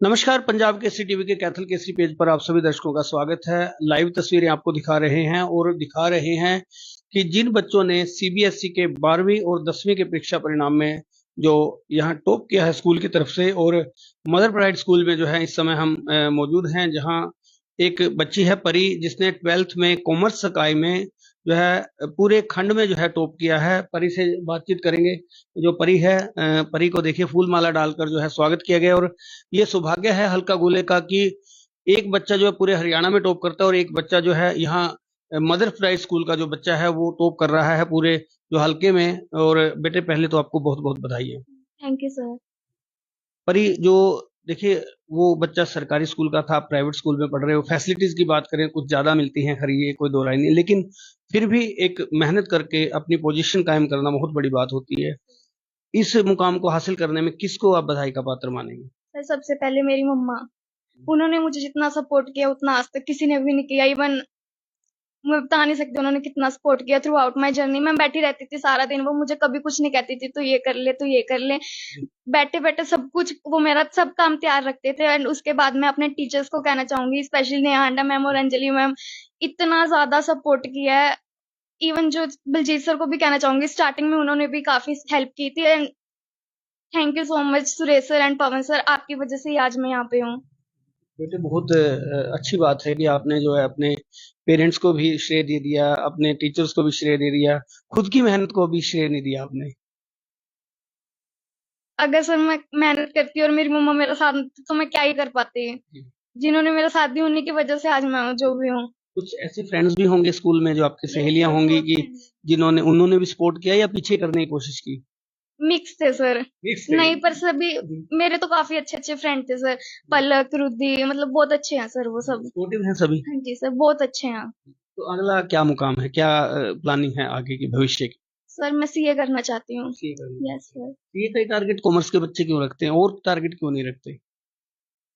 नमस्कार। पंजाब केसरी टीवी के कैथल केसरी पेज पर आप सभी दर्शकों का स्वागत है। लाइव तस्वीरें आपको दिखा रहे हैं और दिखा रहे हैं कि जिन बच्चों ने सीबीएसई के 12वीं और 10वीं के परीक्षा परिणाम में जो यहाँ टॉप किया है स्कूल की तरफ से, और मदर प्राइड स्कूल में जो है इस समय हम मौजूद हैं, जहां एक बच्ची है परी, जिसने 12th में कॉमर्स सकाई में जो है पूरे खंड में जो है टॉप किया है। परी से बातचीत करेंगे। जो परी है, परी को देखिए फूल माला डालकर जो है स्वागत किया गया। और ये सौभाग्य है हल्का गोले का कि एक बच्चा जो है पूरे हरियाणा में टॉप करता है और एक बच्चा जो है यहाँ मदर प्राइज स्कूल का जो बच्चा है वो टॉप कर रहा है पूरे जो हल्के में। और बेटे, पहले तो आपको बहुत बहुत बधाई है। Thank you sir. पर ये जो देखिए, वो बच्चा सरकारी स्कूल का था, आप प्राइवेट स्कूल में पढ़ रहे हो। फैसिलिटीज की बात करें कुछ ज्यादा मिलती हैं, खरी ये कोई दो राय नहीं, लेकिन फिर भी एक मेहनत करके अपनी पोजीशन कायम करना बहुत बड़ी बात होती है। इस मुकाम को हासिल करने में किसको आप बधाई का पात्र मानेंगे? सर सबसे पहले मेरी मम्मा, उन्होंने मुझे जितना सपोर्ट किया उतना आज तक किसी ने भी नहीं किया। इवन मैं बता नहीं सकती उन्होंने कितना सपोर्ट किया थ्रू आउट माई जर्नी। मैं बैठी रहती थी सारा दिन, वो मुझे कभी कुछ नहीं कहती थी, तू ये कर ले, तू ये कर ले। बैठे बैठे सब कुछ वो मेरा सब काम तैयार रखते थे। एंड उसके बाद मैं अपने टीचर्स को कहना चाहूंगी, स्पेशली नेहा आंडा मैम और अंजलि मैम, इतना ज्यादा सपोर्ट किया है। इवन जो बलजीत सर को भी कहना चाहूंगी, स्टार्टिंग में उन्होंने भी काफी हेल्प की थी। And thank you so much Suresh sir and Pawan sir, आपकी वजह से ही आज मैं यहाँ पे हूँ। बेटे, बहुत अच्छी बात है कि आपने जो है अपने पेरेंट्स को भी श्रेय दे दिया, अपने टीचर्स को भी श्रेय दे दिया, खुद की मेहनत को भी श्रेय नहीं दिया आपने। अगर सर मैं मेहनत करती और मेरी मम्मा मेरा साथ देती तो मैं क्या ही कर पाती। जिन्होंने मेरा साथ दिया उन्हीं की वजह से आज मैं हूँ जो भी हूँ। कुछ ऐसे फ्रेंड्स भी होंगे स्कूल में जो आपकी सहेलियां होंगी कि जिन्होंने उन्होंने भी सपोर्ट किया या पीछे करने की कोशिश की? मिक्स थे सर। मिक्स थे। नहीं, पर सभी मेरे तो काफी अच्छे अच्छे फ्रेंड थे सर। पलक, रुद्धि, मतलब बहुत अच्छे हैं सर वो सब। सपोर्टिव हैं सभी। हाँ जी सर, बहुत अच्छे हैं। तो अगला क्या मुकाम है, क्या प्लानिंग है आगे की, भविष्य की? सर मैं सीए करना चाहती हूँ। सीए करना। Yes sir. सीए का टारगेट कॉमर्स के बच्चे क्यों रखते हैं, और टारगेट क्यों नहीं रखते?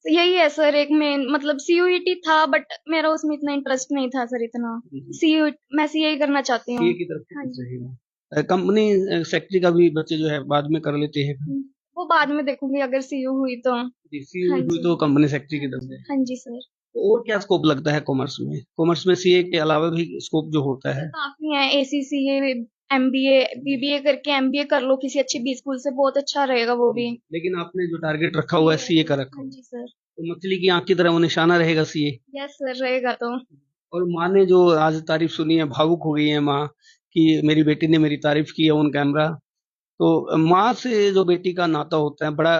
तो यही है सर, एक मेन मतलब सीयूईटी था बट मेरा उसमें इतना इंटरेस्ट नहीं था सर इतना। सीयू मैं सीए करना चाहती हूँ। सीए की तरफ हाँ फोकस जी। रहेगा। कंपनी सेक्रेटरी का भी बच्चे जो है बाद में कर लेते हैं। वो बाद में देखूंगी अगर सीयू हुई तो। सीए हाँ हुई जी। तो कंपनी सेक्रेटरी की तरफ से। हाँ जी सर। तो और क्या स्कोप लगता है कॉमर्स में? कॉमर्स में सीए के अलावा भी स्कोप जो होता सर है? काफी है, एसीसीए, एमबीए, बीबीए करके एमबीए कर लो किसी अच्छी बी स्कूल से, बहुत अच्छा रहेगा वो भी। लेकिन आपने जो टारगेट रखा हुआ है सीए का रखा हाँ हुआ है, जी सर। तो मछली की आंख की तरह वो निशाना रहेगा सीए। यस सर, रहेगा तो। और माँ ने जो आज तारीफ सुनी है, भावुक हो गई है माँ कि मेरी बेटी ने मेरी तारीफ की है ऑन कैमरा। तो माँ से जो बेटी का नाता होता है बड़ा,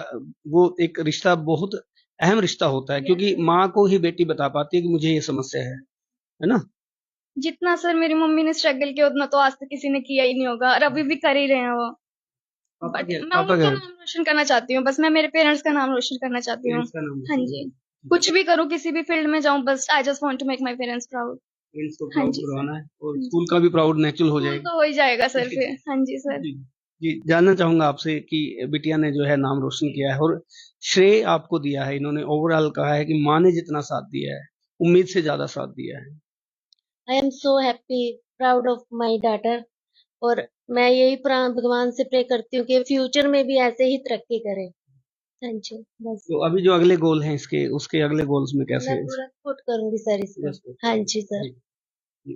वो एक रिश्ता बहुत अहम रिश्ता होता है, क्योंकि माँ को ही बेटी बता पाती है कि मुझे ये समस्या है ना? जितना सर मेरी मम्मी ने स्ट्रगल किया उतना तो आज तक किसी ने किया ही नहीं होगा, और अभी भी कर ही रहे हैं वो। बट मैं पापा उनका क्या? नाम रोशन करना चाहती हूँ, बस मैं मेरे पेरेंट्स का नाम रोशन करना चाहती हूँ। पेरेंट्स का नाम हाँ रोशन जी। करना कुछ भी करूँ, किसी भी फील्ड में जाऊँ, बस I just want to make my parents proud. Parents को हाँ प्राउड जी सर। करवाना है, और हाँ जी। स्कूल का भी प्राउड नेचुरल हो स्कूल जाएगा। तो हो ही जाएगा सर फिर। हाँ जी सर। जी। जी, जानना चाहूंगा आपसे कि बिटिया ने जो है नाम रोशन किया है और श्रेय आपको दिया है, इन्होंने ओवरऑल कहा है कि माँ ने जितना साथ दिया है उम्मीद से ज्यादा साथ दिया है। I am so happy, proud of my daughter. और मैं यही भगवान से प्रे करती हूँ कि फ्यूचर में भी ऐसे ही तरक्की करे। हाँ जी, बस। तो अभी जो अगले गोल हैं इसके, उसके अगले गोल्स में कैसे? मैं पूरा सपोर्ट करूंगी सर इसका। हाँ जी सर।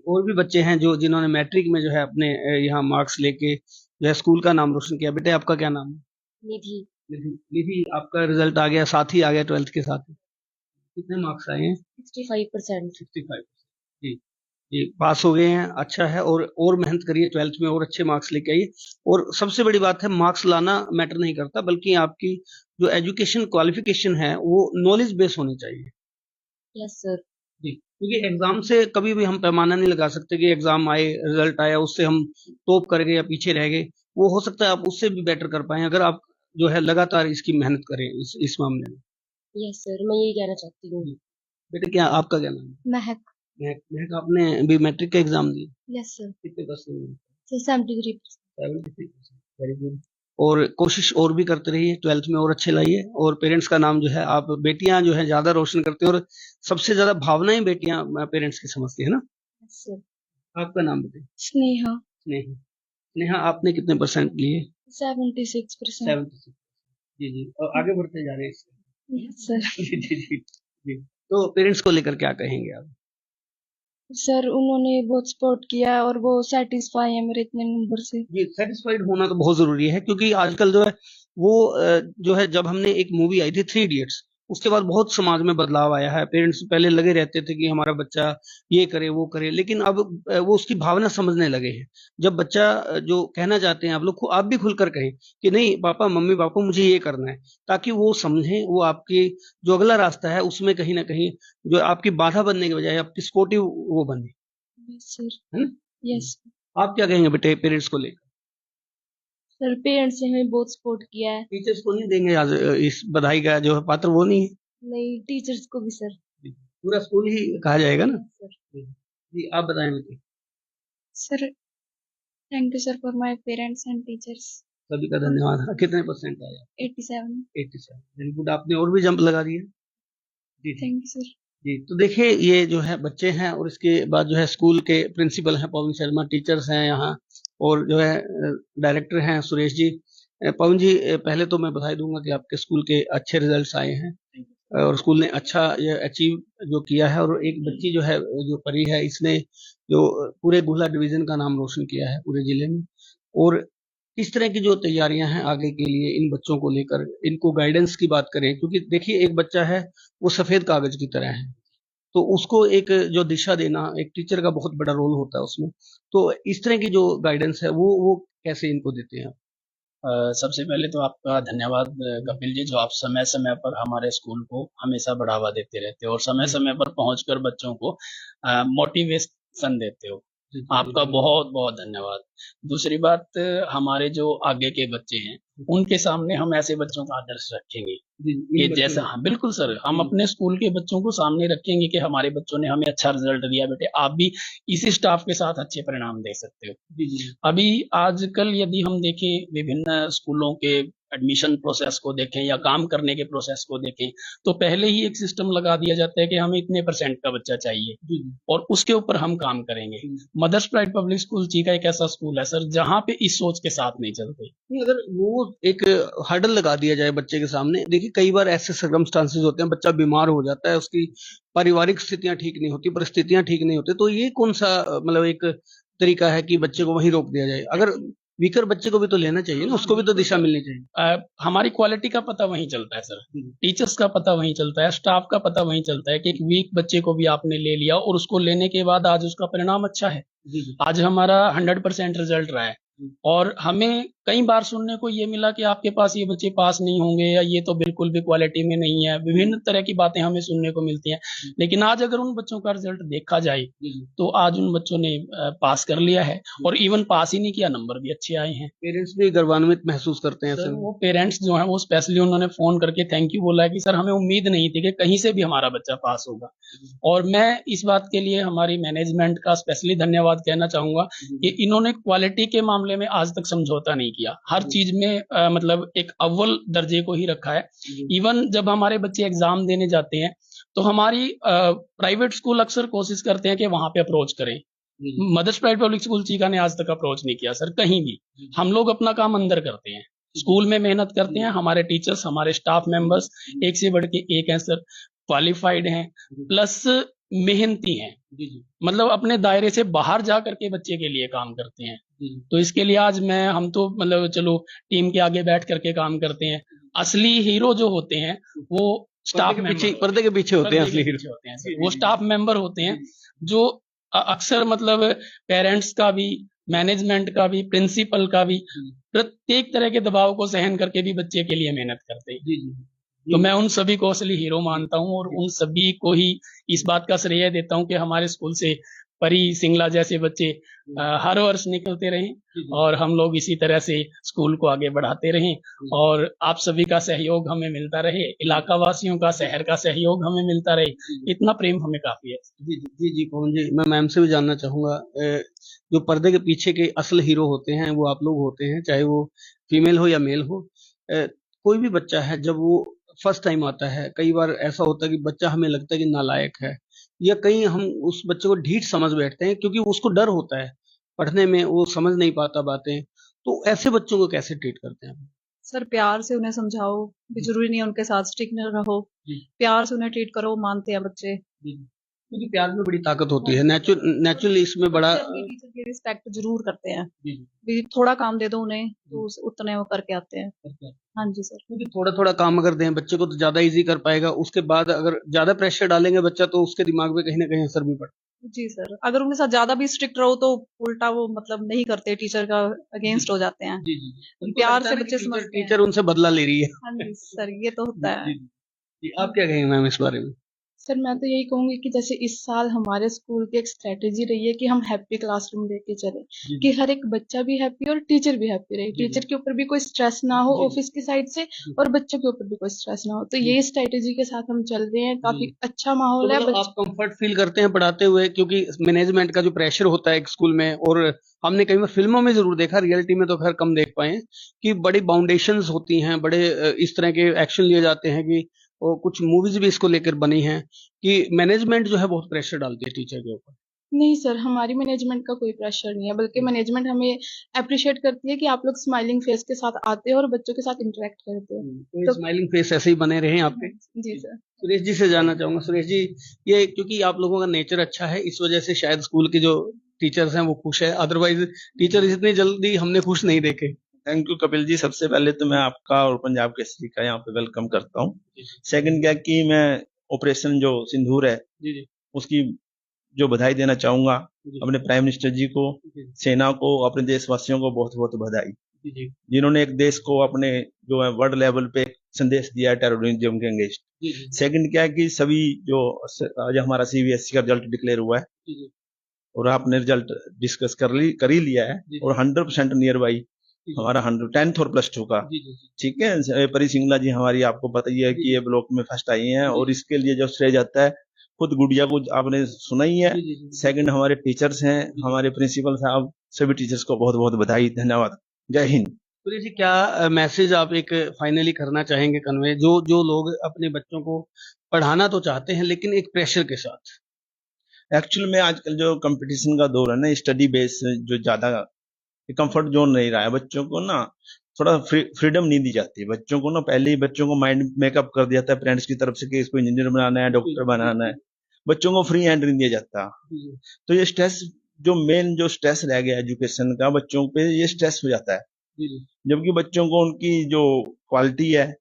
और भी बच्चे हैं जो जिन्होंने मैट्रिक में जो है अपने यहाँ मार्क्स लेके जो है स्कूल का नाम रोशन किया। बेटे, आपका क्या नाम है? निधि। निधि। निधि, आपका रिजल्ट आ गया, साथ ही आ गया 12th के साथ ही। कितने मार्क्स आए हैं? 65%। 65। जी। जी, पास हो गए हैं, अच्छा है। और मेहनत करिए 12th में, और अच्छे मार्क्स लेके आइए। और सबसे बड़ी बात है, मार्क्स लाना मैटर नहीं करता, बल्कि आपकी जो एजुकेशन क्वालिफिकेशन है वो नॉलेज बेस होनी चाहिए। Yes sir. जी, क्योंकि एग्जाम से कभी भी हम पैमाना नहीं लगा सकते कि एग्जाम आए, रिजल्ट आया, उससे हम टॉप कर गए या पीछे रह गए। वो हो सकता है आप उससे भी बेटर कर पाए अगर आप जो है लगातार इसकी मेहनत करें इस मामले में। यस सर, मैं यही कहना चाहती हूँ। जी। बेटे, क्या आपका क्या नाम है? महक। महक। महक, आपने अभी मैट्रिक का एग्जाम दिया? Yes sir. कितने परसेंट? सर 73%। 73%। Very good. और कोशिश और भी करते रहिए, 12th में और अच्छे लाइए। और पेरेंट्स का नाम जो है, आप बेटियां जो है ज्यादा रोशन करते हैं, और सबसे ज्यादा भावनाएं बेटियां पेरेंट्स की समझती है ना? Yes sir. आपका नाम बताइए। स्नेहा। स्नेहा। स्नेहा, आपने कितने परसेंट लिए? 76%। 76। जी जी, और आगे बढ़ते जा रहे हैं इससे। सर जी जी जी जी। तो पेरेंट्स को लेकर क्या कहेंगे आप? सर उन्होंने बहुत सपोर्ट किया और वो सेटिस्फाई है मेरे इतने नंबर से। जी, सैटिस्फाइड होना तो बहुत ज़रूरी है, क्योंकि आजकल जो है वो जो है, जब हमने एक मूवी आई थी थ्री इडियट्स, उसके बाद बहुत समाज में बदलाव आया है। पेरेंट्स पहले लगे रहते थे कि हमारा बच्चा ये करे, वो करे, लेकिन अब वो उसकी भावना समझने लगे हैं। जब बच्चा जो कहना चाहते हैं, आप भी खुलकर कहें कि नहीं पापा, मम्मी पापा मुझे ये करना है, ताकि वो समझें, वो आपके जो अगला रास्ता है उसमें कहीं न कहीं जो आपकी बाधा बनने के बजाय आपकी सपोर्टिव वो बने, यस सर। है ना? यस आप क्या कहेंगे बेटे पेरेंट्स को लेकर? सर, पेरेंट्स ने हमें बहुत सपोर्ट किया है। टीचर्स को नहीं देंगे आज इस बधाई का जो है पात्र, वो नहीं है? नहीं, टीचर्स को भी सर। जी, पूरा स्कूल ही कहा जाएगा ना? सर जी जी, आप बताएं बेटे। Sir thank you sir for my parents and teachers. सभी का धन्यवाद। हाँ, कितने परसेंट आया? 87। 87। Very good. आपने और भी जंप लगा दिए। जी जी थैंक यू सर। जी। तो देखिए, ये जो है बच्चे हैं, और इसके बाद जो है स्कूल के प्रिंसिपल हैं पवन शर्मा, टीचर्स हैं यहाँ, और जो है डायरेक्टर हैं सुरेश जी। पवन जी, पहले तो मैं बधाई दूंगा कि आपके स्कूल के अच्छे रिजल्ट्स आए हैं, और स्कूल ने अच्छा ये अचीव जो किया है। और एक बच्ची जो है, जो परी है, इसने जो पूरे गुहला डिवीजन का नाम रोशन किया है पूरे जिले में। और इस तरह की जो तैयारियां हैं आगे के लिए इन बच्चों को लेकर, इनको गाइडेंस की बात करें, क्योंकि देखिए एक बच्चा है, वो सफेद कागज की तरह है, तो उसको एक जो दिशा देना, एक टीचर का बहुत बड़ा रोल होता है उसमें। तो इस तरह की जो गाइडेंस है वो कैसे इनको देते हैं? सबसे पहले तो आपका धन्यवाद कपिल जी, जो आप समय समय पर हमारे स्कूल को हमेशा बढ़ावा देते रहते हो और समय समय पर पहुंचकर बच्चों को मोटिवेशन देते हो। जी जी आपका बहुत बहुत धन्यवाद। दूसरी बात, हमारे जो आगे के बच्चे हैं उनके सामने हम ऐसे बच्चों का आदर्श रखेंगे जी, कि इन बच्चों जैसा, ने- हाँ बिल्कुल सर, हम अपने स्कूल के बच्चों को सामने रखेंगे कि हमारे बच्चों ने हमें अच्छा रिजल्ट दिया, बेटे आप भी इसी स्टाफ के साथ अच्छे परिणाम दे सकते हो। जी जी अभी आजकल यदि हम देखें विभिन्न स्कूलों के एडमिशन प्रोसेस को देखें या काम करने के प्रोसेस को देखें, तो पहले ही एक सिस्टम लगा दिया जाता है कि हमें इतने परसेंट का बच्चा चाहिए जी जी और उसके ऊपर हम काम करेंगे। जी। Mother's pride public school Cheeka एक ऐसा स्कूल है सर जहाँ पे इस सोच के साथ नहीं चलते। नहीं, अगर वो एक हर्डल लगा दिया जाए बच्चे के सामने, देखिए कई बार ऐसे सर्कमस्टांसेस होते हैं, बच्चा बीमार हो जाता है, उसकी पारिवारिक स्थितियां ठीक नहीं होती, परिस्थितियां ठीक नहीं होती, तो ये कौन सा मतलब एक तरीका है कि बच्चे को वहीं रोक दिया जाए? अगर वीकर बच्चे को भी तो लेना चाहिए ना, उसको भी तो दिशा मिलनी चाहिए। हमारी क्वालिटी का पता वहीं चलता है सर, जी टीचर्स का पता वहीं चलता है, स्टाफ का पता वहीं चलता है कि एक वीक बच्चे को भी आपने ले लिया और उसको लेने के बाद आज उसका परिणाम अच्छा है। जी जी आज हमारा 100% रिजल्ट रहा है और हमें कई बार सुनने को ये मिला कि आपके पास ये बच्चे पास नहीं होंगे या ये तो बिल्कुल भी क्वालिटी में नहीं है, विभिन्न तरह की बातें हमें सुनने को मिलती हैं। लेकिन आज अगर उन बच्चों का रिजल्ट देखा जाए जी जी। तो आज उन बच्चों ने पास कर लिया है और इवन पास ही नहीं किया, नंबर भी अच्छे आए हैं। पेरेंट्स भी गर्वान्वित महसूस करते हैं ऐसे सर में। वो पेरेंट्स जो हैं वो स्पेशली उन्होंने फोन करके थैंक यू बोला है कि सर हमें उम्मीद नहीं थी कि कहीं से भी हमारा बच्चा पास होगा। और मैं इस बात के लिए हमारी मैनेजमेंट का स्पेशली धन्यवाद कहना चाहूंगा कि इन्होंने क्वालिटी के मामले में आज तक समझौता नहीं किया, हर चीज में मतलब एक अव्वल दर्जे को ही रखा है। इवन जब हमारे बच्चे एग्जाम देने जाते हैं तो हमारी प्राइवेट स्कूल अक्सर कोशिश करते हैं कि वहां पे अप्रोच करें, जी जी mother's pride public school Cheeka ने आज तक अप्रोच नहीं किया सर कहीं भी। हम लोग अपना काम अंदर करते हैं, स्कूल में मेहनत करते हैं, हमारे टीचर्स हमारे स्टाफ मेंबर्स एक से बढ़ के एक हैं सर, क्वालिफाइड हैं प्लस मेहनती हैं, जी जी मतलब अपने दायरे से बाहर जा करके बच्चे के लिए काम करते हैं। जी जी। तो इसके लिए आज हम तो मतलब चलो टीम के आगे बैठ करके काम करते हैं, असली हीरो जो होते हैं वो स्टाफ पर्दे के पीछे होते हैं असली हीरो। होते हैं सर, वो स्टाफ मेंबर होते हैं जो अक्सर मतलब पेरेंट्स का भी, मैनेजमेंट का भी, प्रिंसिपल का भी, प्रत्येक तरह के दबाव को सहन करके भी बच्चे के लिए मेहनत करते हैं। जी जी तो मैं उन सभी को असली हीरो मानता हूं और उन सभी को ही इस बात का श्रेय देता हूं कि हमारे स्कूल से परी सिंगला जैसे बच्चे हर वर्ष निकलते रहें और हम लोग इसी तरह से स्कूल को आगे बढ़ाते रहें और आप सभी का सहयोग हमें मिलता रहे, इलाका वासियों का, शहर का सहयोग हमें मिलता रहे, इतना प्रेम हमें काफी है। जी जी जी जी। पवन जी, मैं मैम से भी जानना चाहूंगा, जो पर्दे के पीछे के असल हीरो होते हैं वो आप लोग होते हैं, चाहे वो फीमेल हो या मेल हो। कोई भी बच्चा है जब वो फर्स्ट टाइम आता है, कई बार ऐसा होता है कि बच्चा हमें लगता है कि नालायक है, या कहीं हम उस बच्चे को ढीठ समझ बैठते हैं क्योंकि उसको डर होता है पढ़ने में, वो समझ नहीं पाता बातें। तो ऐसे बच्चों को कैसे ट्रीट करते हैं? सर प्यार से उन्हें समझाओ, भी जरूरी नहीं है उनके साथ स्टिक न रहो, जी। प्यार से उन्हें ट्रीट करो, मानते हैं बच्चे। क्योंकि प्यार में बड़ी ताकत होती है, नेचुरली इसमें बड़ा बच्चे अपनी टीचर की रिस्पेक्ट जरूर करते हैं, जी, भी थोड़ा काम दे दो उन्हें तो उतने वो करके आते हैं। जी। हाँ जी सर। क्योंकि थोड़ा-थोड़ा काम अगर दें बच्चे को तो ज़्यादा ईज़ी कर पाएगा, उसके बाद अगर ज़्यादा प्रेशर डालेंगे बच्चा तो उसके दिमाग में कहीं न कहीं असर भी पड़ता जी सर, अगर उनके साथ ज्यादा भी स्ट्रिक्ट रहो तो उल्टा वो मतलब नहीं करते, टीचर का अगेंस्ट हो जाते हैं। जी, जी, जी। उनको प्यार लगता से है ना कि बच्चे समझते हैं। टीचर उनसे बदला ले रही है। हाँ जी सर, ये तो होता है। जी, जी, आप क्या कहेंगे मैम इस बारे में? सर मैं तो यही कहूंगी कि जैसे इस साल हमारे स्कूल की एक स्ट्रेटेजी रही है कि हम हैप्पी क्लासरूम लेके चले, जी, कि हर एक बच्चा भी हैप्पी और टीचर भी हैप्पी रहे, जी, जी। टीचर के ऊपर भी कोई स्ट्रेस ना हो जी, जी। ऑफिस की साइड से जी। और बच्चों के ऊपर भी कोई स्ट्रेस ना हो, तो जी। यही स्ट्रेटेजी के साथ हम चल रहे हैं, काफी जी। अच्छा तो माहौल है मतलब आप कंफर्ट फील करते हैं पढ़ाते हुए क्योंकि मैनेजमेंट का जो प्रेशर होता है एक स्कूल में और हमने कई बार फिल्मों में ज़रूर देखा, रियलिटी में तो खैर कम देख पाए हैं कि बड़ी बाउंडेशंस होती हैं, बड़े इस तरह के एक्शन लिए जाते हैं कि और कुछ मूवीज़ भी इसको लेकर बनी हैं कि मैनेजमेंट जो है बहुत प्रेशर डालती है टीचर के ऊपर। नहीं सर, हमारी मैनेजमेंट का कोई प्रेशर नहीं है, बल्कि मैनेजमेंट हमें अप्रिशिएट करती है कि आप लोग स्माइलिंग फेस के साथ आते हो और बच्चों के साथ इंटरेक्ट करते हो। तो ये तो स्माइलिंग फेस ऐसे ही बने रहें आपके। जी सर। सुरेश जी से जानना चाहूँगा। सुरेश जी, ये क्योंकि आप लोगों का नेचर अच्छा है, इस वजह से शायद स्कूल के जो टीचर्स हैं वो खुश हैं, अदरवाइज़ टीचर इतनी जल्दी हमने खुश नहीं देखे। Thank you Kapil ji. सबसे पहले तो मैं आपका और पंजाब केसरी का यहाँ पे वेलकम करता हूँ। सेकंड क्या कि मैं ऑपरेशन जो सिंदूर है जी, जी। उसकी जो बधाई देना चाहूंगा जी। अपने प्राइम मिनिस्टर जी को, जी, सेना को, अपने देशवासियों को बहुत बहुत बधाई, जी, जी। जिन्होंने एक देश को अपने जो है वर्ल्ड लेवल पे संदेश दिया है टेररिज्म के अगेंस्ट। जी, जी। सेकंड क्या है कि सभी जो आज हमारा सीबीएसई का रिजल्ट डिक्लेयर हुआ है जी, जी। और आपने रिजल्ट डिस्कस कर ही लिया है जी। और 100% नियर बाई जी, जी। हमारा 100 10th और +2 का, जी, जी, जी। ठीक है। परी सिंगला जी हमारी आपको पता ही है जी। कि ये ब्लॉक में फर्स्ट आई हैं जी। और इसके लिए जो श्रेय जाता है खुद गुड़िया को आपने सुना ही है। जी, जी, जी। सेकंड हमारे टीचर्स हैं, जी। हमारे प्रिंसिपल साहब, सभी टीचर्स को बहुत बहुत बधाई, धन्यवाद। जय हिंद। सुरेश जी, क्या मैसेज आप एक फाइनली करना चाहेंगे कन्वे जो लोग अपने बच्चों को पढ़ाना तो चाहते हैं लेकिन एक प्रेशर के साथ? एक्चुअल में आजकल जो कंपटीशन का दौर है ना, स्टडी बेस जो ज्यादा कंफर्ट जोन नहीं रहा है, बच्चों को ना थोड़ा फ्रीडम नहीं दी जाती। बच्चों को ना पहले ही बच्चों को माइंड मेकअप कर दिया जाता है पेरेंट्स की तरफ से कि इसको इंजीनियर बनाना है, डॉक्टर बनाना है। बच्चों को फ्री हैंड नहीं दिया जाता। जी, जी। तो ये स्ट्रेस जो मेन जो स्ट्रेस रह गया एजुकेशन का, बच्चों पे ये स्ट्रेस हो जाता है। जी, जी। जबकि बच्चों को उनकी जो क्वालिटी है,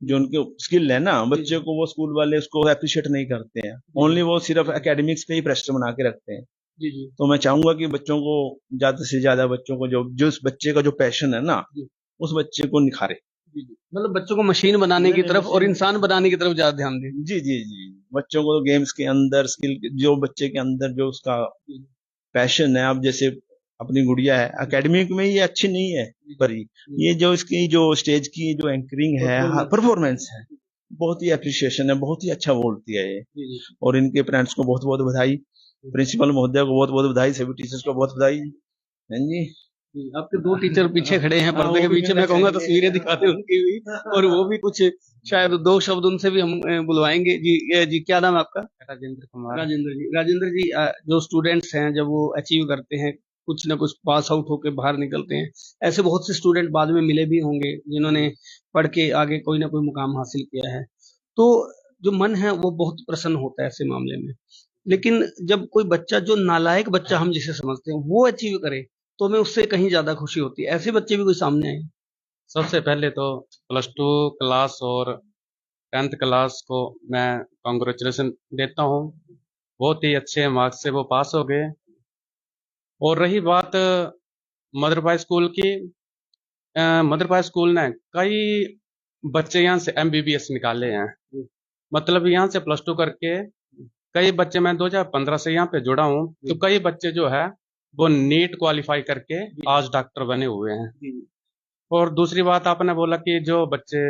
जो उनके स्किल है ना, जी। बच्चे को वो स्कूल वाले उसको अप्रिशिएट नहीं करते हैं। ओनली वो सिर्फ एकेडमिक्स पे ही प्रेशर बना के रखते हैं। जी, जी। तो मैं चाहूंगा कि बच्चों को ज्यादा से ज्यादा बच्चों को जो उस बच्चे का जो पैशन है ना, जी। उस बच्चे को निखारे। जी, जी। मतलब बच्चों को मशीन बनाने की तरफ और इंसान बनाने की तरफ ज्यादा ध्यान दें। जी जी जी। बच्चों को गेम्स के अंदर स्किल, जो बच्चे के अंदर जो उसका पैशन है, अब जैसे अपनी गुड़िया है एकेडमिक में ये अच्छी नहीं है, पर ये जो इसकी जो स्टेज की जो एंकरिंग है, परफॉर्मेंस है, बहुत ही अप्रिशिएशन है, बहुत ही अच्छा बोलती है ये। जी, जी। और इनके पेरेंट्स को बहुत बहुत बधाई, प्रिंसिपल महोदय को बहुत बहुत बधाई, सभी टीचर्स को बहुत बधाई। हाँ जी। जी, आपके 2 टीचर पीछे खड़े हैं हाँ, पर्दे के वो भी पीछे, मिलना मैं कहूँगा चाहेंगे। तस्वीरें दिखाते उनकी भी और वो भी कुछ शायद 2 शब्द उनसे भी हम बुलवाएँगे। जी, क्या नाम है आपका? राजेंद्र कुमार। राजेंद्र जी, जो स्टूडेंट्स हैं जब वो अचीव करते हैं, कुछ ना कुछ पास आउट होके बाहर निकलते हैं, ऐसे बहुत से स्टूडेंट बाद में मिले भी होंगे जिन्होंने पढ़ के आगे कोई ना कोई मुकाम हासिल किया है। तो जो मन है वो बहुत प्रसन्न होता है ऐसे मामले में। लेकिन जब कोई बच्चा जो नालायक बच्चा हम जिसे समझते हैं वो अचीव करे तो हमें उससे कहीं ज्यादा खुशी होती है। ऐसे बच्चे भी कोई सामने आए? सबसे पहले तो +2 क्लास और 10th क्लास को मैं कांग्रेचुलेशन देता हूँ। बहुत ही अच्छे मार्क्स से वो पास हो गए। और रही बात मदरपाई स्कूल की, मदरपाई स्कूल ने कई बच्चे यहाँ से MBBS निकाले हैं। मतलब यहाँ से +2 करके कई बच्चे, मैं 2015 से यहाँ पे जुड़ा हूँ, तो कई बच्चे जो है वो नीट क्वालिफाई करके आज डॉक्टर बने हुए हैं। और दूसरी बात आपने बोला कि जो बच्चे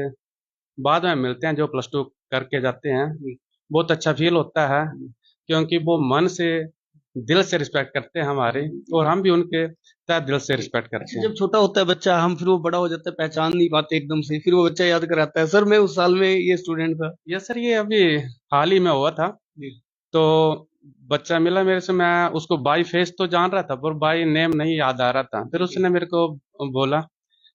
बाद में मिलते हैं, जो +2 करके जाते हैं, बहुत अच्छा फील होता है क्योंकि वो मन से, दिल से रिस्पेक्ट करते हैं हमारे, और हम भी उनके तहे दिल से रिस्पेक्ट करते हैं। जब छोटा होता है बच्चा, हम फिर वो बड़ा हो जाता है, पहचान नहीं पाते एकदम से, फिर वो बच्चा याद कराता है, सर मैं उस साल में ये स्टूडेंट था। यस सर, ये अभी हाल ही में हुआ था। तो बच्चा मिला मेरे से, मैं उसको बाई फेस तो जान रहा था पर बाई नेम नहीं याद आ रहा था। फिर उसने मेरे को बोला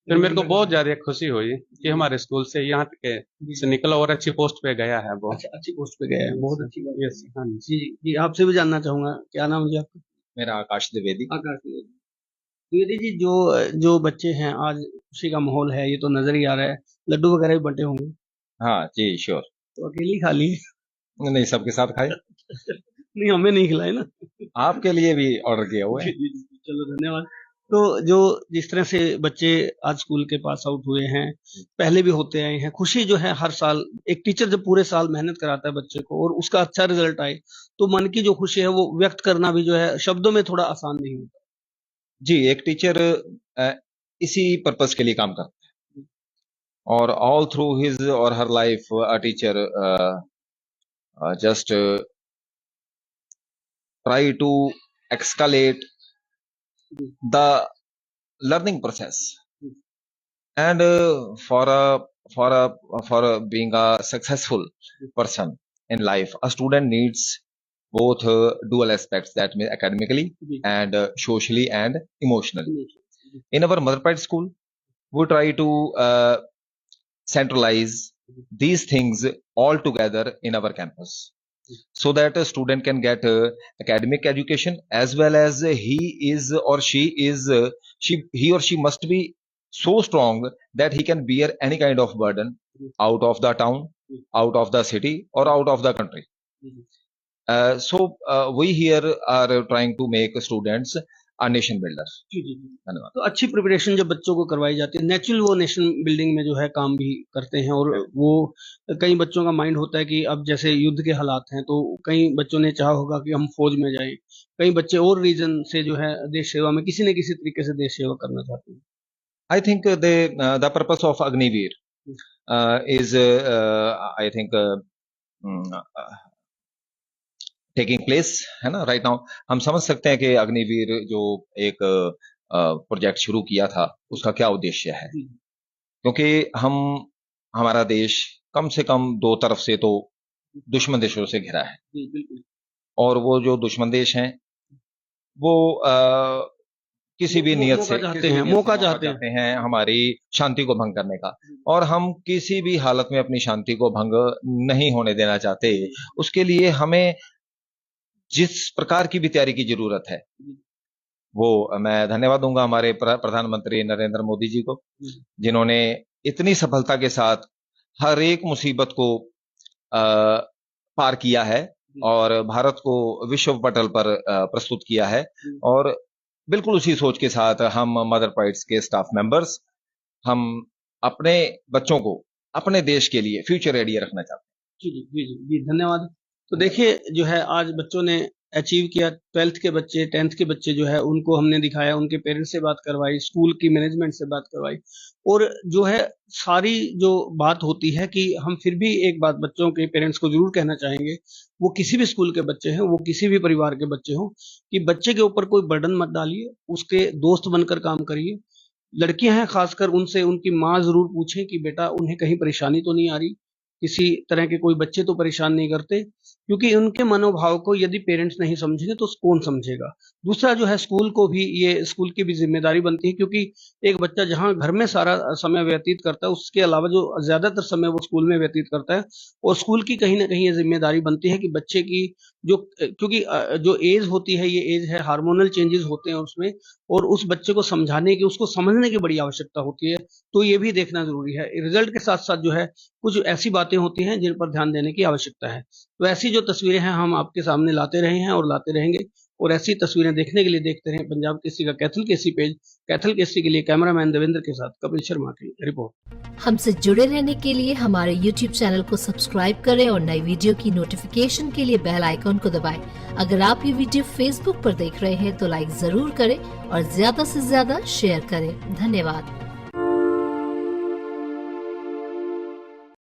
फिर मेरे को बहुत ज्यादा खुशी हुई कि हमारे स्कूल से यहाँ तक से निकला और अच्छी पोस्ट पे गया है वो। अच्छा, अच्छी पोस्ट पे गए हैं, बहुत अच्छी बात है। यस, हाँ जी। जी जी, आपसे भी जानना चाहूंगा, क्या नाम है जी आपका? मेरा आकाश द्विवेदी। आकाश द्विवेदी जी, जो जो बच्चे हैं आज खुशी का माहौल है, ये तो नजर ही आ रहा है, लड्डू वगैरह भी बंटे होंगे, हाँ जी, श्योर। तो अकेले ही खा लिए? नहीं, सबके साथ खाए। नहीं, हमें नहीं खिलाए ना। आपके लिए भी ऑर्डर किया हुआ है। जी, जी, जी, चलो धन्यवाद। तो जो जिस तरह से बच्चे आज स्कूल के पास आउट हुए हैं, पहले भी होते आए हैं, खुशी जो है हर साल, एक टीचर जब पूरे साल मेहनत कराता है बच्चे को और उसका अच्छा रिजल्ट आए, तो मन की जो खुशी है वो व्यक्त करना भी जो है शब्दों में थोड़ा आसान नहीं होता। जी, एक टीचर इसी पर्पस के लिए काम करता है और all through his or her life a teacher just try to escalate the learning process and for being a successful person in life, a student needs both dual aspects, that means academically and socially and emotionally. In our mother pride school, we try to centralize these things all together in our campus, so that a student can get academic education as well as he or she must be so strong that he can bear any kind of burden out of the town, out of the city or out of the country. So we here are trying to make students a nation builder. जी जी जी। धन्यवाद। तो अच्छी preparation जब बच्चों को करवाई जाती है, natural वो नेशन बिल्डिंग में जो है काम भी करते हैं। और वो कई बच्चों का माइंड होता है कि अब जैसे युद्ध के हालात हैं, तो कई बच्चों ने चाहा होगा कि हम फौज में जाएं, कई बच्चे और रीजन से जो है देश सेवा में किसी न किसी तरीके से देश सेवा करना चाहते हैं। I think the purpose of Agniveer is I think taking place है ना right now. हम समझ सकते हैं कि अग्निवीर जो एक प्रोजेक्ट शुरू किया था उसका क्या उद्देश्य है, क्योंकि हमारा देश कम से कम दो तरफ से तो दुश्मन देशों से घिरा है, और वो जो दुश्मन देश हैं वो किसी भी नियत से मौका चाहते हैं हमारी शांति को भंग करने का, और हम किसी भी हालत में अपनी शांति को भंग नहीं होने देना चाहते। उसके लिए हमें जिस प्रकार की भी तैयारी की जरूरत है, वो मैं धन्यवाद दूंगा हमारे प्रधानमंत्री नरेंद्र मोदी जी को, जिन्होंने इतनी सफलता के साथ हर एक मुसीबत को पार किया है और भारत को विश्व पटल पर प्रस्तुत किया है। और बिल्कुल उसी सोच के साथ हम मदर प्राइड्स के स्टाफ मेंबर्स, हम अपने बच्चों को अपने देश के लिए फ्यूचर रेडी रखना चाहते हैं। जी जी जी जी, धन्यवाद। तो देखिए जो है आज बच्चों ने अचीव किया, 12th के बच्चे, 10th के बच्चे जो है उनको हमने दिखाया, उनके पेरेंट्स से बात करवाई, स्कूल की मैनेजमेंट से बात करवाई, और जो है सारी जो बात होती है कि हम फिर भी एक बात बच्चों के पेरेंट्स को जरूर कहना चाहेंगे, वो किसी भी स्कूल के बच्चे हैं, वो किसी भी परिवार के बच्चे हों, कि बच्चे के ऊपर कोई बर्डन मत डालिए, उसके दोस्त बनकर काम करिए। लड़कियां हैं खासकर, उनसे उनकी माँ जरूर पूछें कि बेटा उन्हें कहीं परेशानी तो नहीं आ रही, किसी तरह के कोई बच्चे तो परेशान नहीं करते, क्योंकि उनके मनोभाव को यदि पेरेंट्स नहीं समझेंगे तो कौन समझेगा। दूसरा जो है स्कूल को भी, ये स्कूल की भी जिम्मेदारी बनती है, क्योंकि एक बच्चा जहां घर में सारा समय व्यतीत करता है, उसके अलावा जो ज्यादातर समय वो स्कूल में व्यतीत करता है, और स्कूल की कहीं ना कहीं ये जिम्मेदारी बनती है कि बच्चे की जो, क्योंकि जो एज होती है, ये एज है, हार्मोनल चेंजेस होते हैं उसमें, और उस बच्चे को समझाने की, उसको समझने की बड़ी आवश्यकता होती है। तो ये भी देखना जरूरी है। रिजल्ट के साथ साथ जो है कुछ ऐसी बातें होती हैं जिन पर ध्यान देने की आवश्यकता है। तो ऐसी जो तस्वीरें हैं हम आपके सामने लाते रहे हैं और लाते रहेंगे, और ऐसी तस्वीरें देखने के लिए देखते रहें पंजाब केसरी का कैथल केसरी पेज। कैथल केसरी के लिए कैमरामैन देवेंद्र के साथ कपिल शर्मा की रिपोर्ट। हमसे जुड़े रहने के लिए हमारे YouTube चैनल को सब्सक्राइब करें और नई वीडियो की नोटिफिकेशन के लिए बेल आइकॉन को दबाएं। अगर आप ये वीडियो Facebook पर देख रहे हैं तो लाइक जरूर करें और ज्यादा से ज्यादा शेयर करें। धन्यवाद।